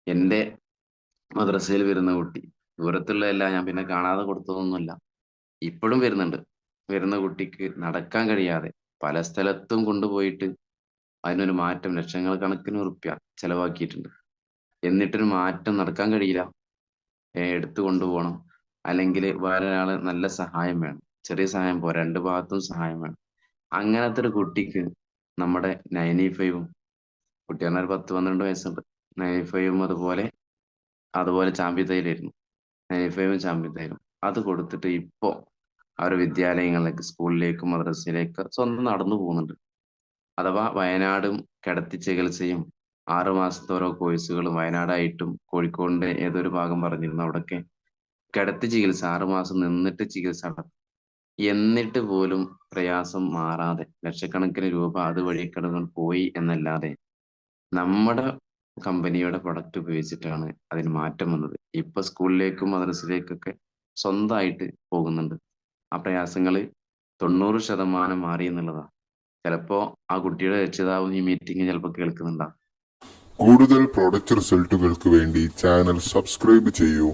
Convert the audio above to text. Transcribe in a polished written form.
എൻ്റെ മദ്രസയിൽ വരുന്ന കുട്ടി, ദൂരത്തുള്ള എല്ലാം ഞാൻ പിന്നെ കാണാതെ കൊടുത്തതൊന്നുമല്ല. ഇപ്പോഴും വരുന്നുണ്ട്. വരുന്ന കുട്ടിക്ക് നടക്കാൻ കഴിയാതെ പല സ്ഥലത്തും കൊണ്ടുപോയിട്ട് അതിനൊരു മാറ്റം ലക്ഷങ്ങൾ കണക്കിന് ഉറുപ്യ ചെലവാക്കിയിട്ടുണ്ട്. എന്നിട്ടൊരു മാറ്റം നടക്കാൻ കഴിയില്ല. എടുത്തു കൊണ്ടുപോകണം. അല്ലെങ്കിൽ വേറെ ഒരാള് നല്ല സഹായം വേണം. ചെറിയ സഹായം പോരാ, രണ്ട് ഭാഗത്തും സഹായം വേണം. അങ്ങനത്തെ ഒരു കുട്ടിക്ക് നമ്മുടെ 95ഉം, കുട്ടി പറഞ്ഞാൽ ഒരു 10-12 വയസ്സുണ്ട്. 95ഉം അതുപോലെ ചാമ്പി തൈലായിരുന്നു. 95ഉം ചാമ്പി തൈലും അത് കൊടുത്തിട്ട് ഇപ്പോ അവരുടെ വിദ്യാലയങ്ങളിലേക്ക്, സ്കൂളിലേക്കും മദ്രസയിലേക്ക് സ്വന്തം നടന്നു പോകുന്നുണ്ട്. അഥവാ വയനാടും കിടത്തി ചികിത്സയും 6 മാസത്തെ ഓരോ കോഴ്സുകളും വയനാടായിട്ടും കോഴിക്കോടിന്റെ ഏതൊരു ഭാഗം പറഞ്ഞിരുന്നു, അവിടൊക്കെ കിടത്തി ചികിത്സ 6 മാസം നിന്നിട്ട് ചികിത്സ നടത്തും. എന്നിട്ട് പോലും പ്രയാസം മാറാതെ ലക്ഷക്കണക്കിന് രൂപ അതുവഴി കടന്നു പോയി എന്നല്ലാതെ നമ്മുടെ കമ്പനിയുടെ പ്രൊഡക്റ്റ് ഉപയോഗിച്ചിട്ടാണ് അതിന് മാറ്റം വന്നത്. ഇപ്പൊ സ്കൂളിലേക്കും മദ്രസയിലേക്കൊക്കെ സ്വന്തമായിട്ട് പോകുന്നുണ്ട്. ആ പ്രയാസങ്ങള് 90% മാറി എന്നുള്ളതാണ്. ചിലപ്പോ ആ കുട്ടിയുടെ രക്ഷിതാവും ഈ മീറ്റിംഗ് ചിലപ്പോ കേൾക്കുന്നുണ്ടാവും. കൂടുതൽ പ്രോഡക്റ്റ് റിസൾട്ടുകൾക്ക് വേണ്ടി ചാനൽ സബ്സ്ക്രൈബ് ചെയ്യൂ.